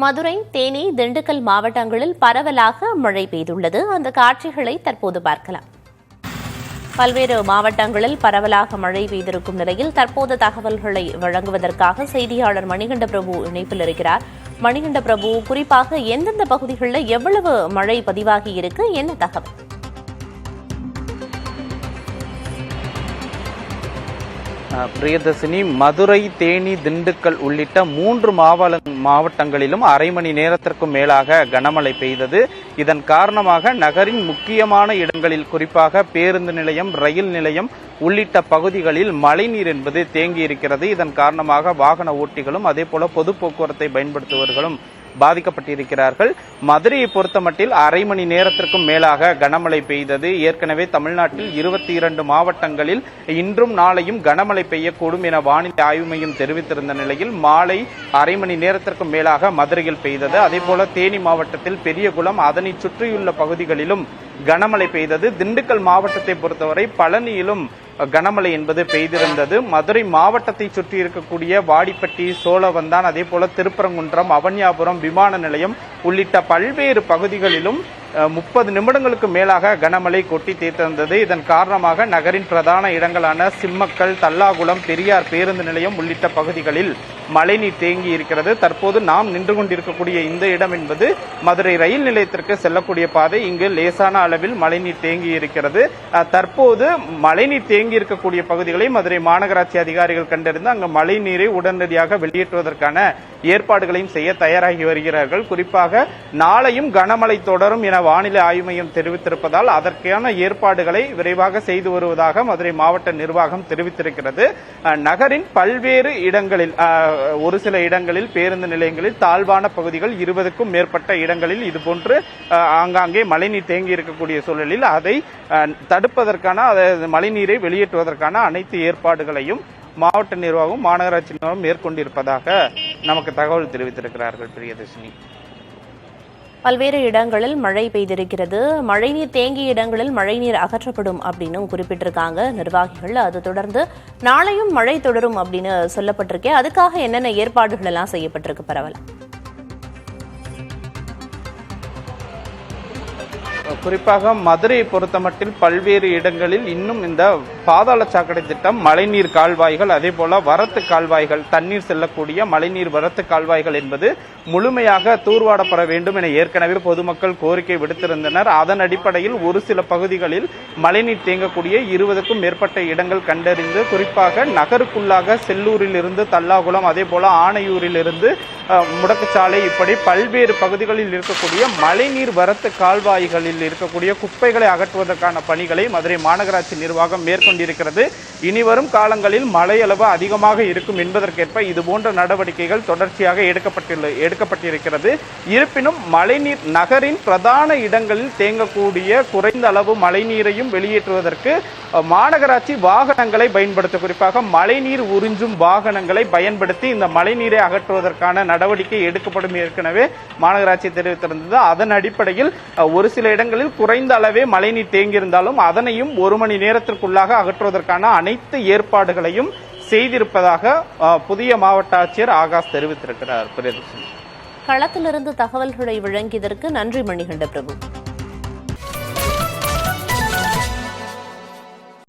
மதுரை, தேனி, திண்டுக்கல் மாவட்டங்களில் பரவலாக மழை பெய்துள்ளது. அந்த காட்சிகளை தற்போது பார்க்கலாம். பல்வேறு மாவட்டங்களில் பரவலாக மழை பெய்திருக்கும் நிலையில் தற்போது தகவல்களை வழங்குவதற்காக செய்தியாளர் மணிகண்ட பிரபு இணைப்பில் இருக்கிறார். மணிகண்ட பிரபு, குறிப்பாக எந்தெந்த பகுதிகளில் எவ்வளவு மழை பதிவாகி இருக்கு, என்ன தகவல்? பிரியதர்ஷினி, மதுரை, தேனி, திண்டுக்கல் உள்ளிட்ட 3 மாவட்டங்களிலும் அரை மணி நேரத்திற்கும் மேலாக கனமழை பெய்தது. இதன் காரணமாக நகரின் முக்கியமான இடங்களில், குறிப்பாக பேருந்து நிலையம், ரயில் நிலையம் உள்ளிட்ட பகுதிகளில் மழைநீர் என்பது தேங்கி இருக்கிறது. இதன் காரணமாக வாகன ஓட்டிகளும் அதே போல பொது போக்குவரத்தை பயன்படுத்துபவர்களும் பாதிக்கப்பட்டிருக்கிறார்கள். மதுரையை பொறுத்தமட்டில் அரை மணி நேரத்திற்கும் மேலாக கனமழை பெய்தது. ஏற்கனவே தமிழ்நாட்டில் 22 மாவட்டங்களில் இன்றும் நாளையும் கனமழை பெய்யக்கூடும் என வானிலை ஆய்வு மையம் தெரிவித்திருந்த நிலையில் மாலை அரை மணி நேரத்திற்கும் மேலாக மதுரையில் பெய்தது. அதே போல தேனி மாவட்டத்தில் பெரியகுளம், அதனை சுற்றியுள்ள பகுதிகளிலும் கனமழை பெய்தது. திண்டுக்கல் மாவட்டத்தை பொறுத்தவரை பழனியிலும் கனமழை என்பது பெய்திருந்தது. மதுரை மாவட்டத்தை சுற்றி இருக்கக்கூடிய வாடிப்பட்டி, சோழவந்தான், அதே போல திருப்பரங்குன்றம், அவனியாபுரம், விமான நிலையம் உள்ளிட்ட பல்வேறு பகுதிகளிலும் 30 நிமிடங்களுக்கு மேலாக கனமழை கொட்டி தீர்த்திருந்தது. இதன் காரணமாக நகரின் பிரதான இடங்களான சிம்மக்கல், தல்லாகுளம், பெரியார் பேருந்து நிலையம் உள்ளிட்ட பகுதிகளில் மழைநீர் தேங்கி இருக்கிறது. தற்போது நாம் நின்று கொண்டிருக்கக்கூடிய இந்த இடம் என்பது மதுரை ரயில் நிலையத்திற்கு செல்லக்கூடிய பாதை. இங்கு லேசான அளவில் மழைநீர் தேங்கி இருக்கிறது. தற்போது மழைநீர் தேங்கி இருக்கக்கூடிய பகுதிகளை மதுரை மாநகராட்சி அதிகாரிகள் கண்டறிந்து அங்கு மழைநீரை உடனடியாக வெளியேற்றுவதற்கான ஏற்பாடுகளையும் செய்ய தயாராகி வருகிறார்கள். குறிப்பாக நாளையும் கனமழை தொடரும் என வானிலை ஆய்வு மையம் தெரிவித்திருப்பதால் அதற்கான ஏற்பாடுகளை விரைவாக செய்து வருவதாக மதுரை மாவட்ட நிர்வாகம் தெரிவித்திருக்கிறது. நகரின் பல்வேறு இடங்களில், ஒரு சில இடங்களில் பேருந்து நிலையங்களில், தாழ்வான பகுதிகள் 20க்கும் மேற்பட்ட இடங்களில் இதுபோன்று ஆங்காங்கே மழைநீர் தேங்கி இருக்கக்கூடிய சூழலில் அதை தடுப்பதற்கான, மழைநீரை வெளியேற்றுவதற்கான அனைத்து ஏற்பாடுகளையும் மாவட்ட நிர்வாகம், மாநகராட்சி நிர்வாகம் மேற்கொண்டிருப்பதாக நமக்கு தகவல் தெரிவித்திருக்கிறார்கள். பிரியதர்ஷினி, பல்வேறு இடங்களில் மழை பெய்திருக்கிறது. மழைநீர் தேங்கிய இடங்களில் மழைநீர் அகற்றப்படும் அப்படின்னு குறிப்பிட்டிருக்காங்க நிர்வாகிகள். அது தொடர்ந்து நாளையும் மழை தொடரும் அப்படின்னு சொல்லப்பட்டிருக்கே, அதுக்காக என்னென்ன ஏற்பாடுகள் எல்லாம் செய்யப்பட்டிருக்கு பரவலா? குறிப்பாக மதுரையை பொறுத்தமட்டில் பல்வேறு இடங்களில் இன்னும் இந்த பாதாள சாக்கடை திட்டம், மழைநீர் கால்வாய்கள், அதே போல வரத்து கால்வாய்கள், தண்ணீர் செல்லக்கூடிய மழைநீர் வரத்து கால்வாய்கள் என்பது முழுமையாக தூர்வாடப்பட வேண்டும் என ஏற்கனவே பொதுமக்கள் கோரிக்கை விடுத்திருந்தனர். அதன் அடிப்படையில் ஒரு சில பகுதிகளில் மழைநீர் தேங்கக்கூடிய 20க்கும் மேற்பட்ட இடங்கள் கண்டறிந்து, குறிப்பாக நகருக்குள்ளாக செல்லூரில் இருந்து தல்லாகுளம், அதே போல ஆணையூரில் இருந்து முடக்குச்சாலை, இப்படி பல்வேறு பகுதிகளில் இருக்கக்கூடிய மழைநீர் வரத்து கால்வாய்களில் இருக்கக்கூடிய குப்பைகளை அகற்றுவதற்கான பணிகளை மதுரை மாநகராட்சி நிர்வாகம் மேற்கொண்டிருக்கிறது. இனிவரும் காலங்களில் மழை அளவு அதிகமாக இருக்கும் என்பதற்கேற்ப இதுபோன்ற நடவடிக்கைகள் தொடர்ச்சியாக எடுக்கப்பட்டிருக்கிறது. இருப்பினும் மழைநீர் நகரின் பிரதான இடங்களில் தேங்கக்கூடிய குறைந்த அளவு மழைநீரையும் வெளியேற்றுவதற்கு மாநகராட்சி வாகனங்களை பயன்படுத்த, குறிப்பாக மழைநீர் உறிஞ்சும் வாகனங்களை பயன்படுத்தி இந்த மழைநீரை அகற்றுவதற்கான நடவடிக்கை எடுக்கப்படும் ஏற்கனவே மாநகராட்சி தெரிவித்திருந்தது. அதன் அடிப்படையில் ஒரு சில இடங்களில் குறைந்த அளவே மழைநீர் தேங்கியிருந்தாலும் அதனையும் 1 மணி நேரத்திற்குள்ளாக அகற்றுவதற்கான அனைத்து ஏற்பாடுகளையும் செய்திருப்பதாக புதிய மாவட்ட ஆட்சியர் ஆகாஷ் தெரிவித்திருக்கிறார். களத்திலிருந்து தகவல்களை வழங்கியதற்கு நன்றி மணிகண்ட பிரபு.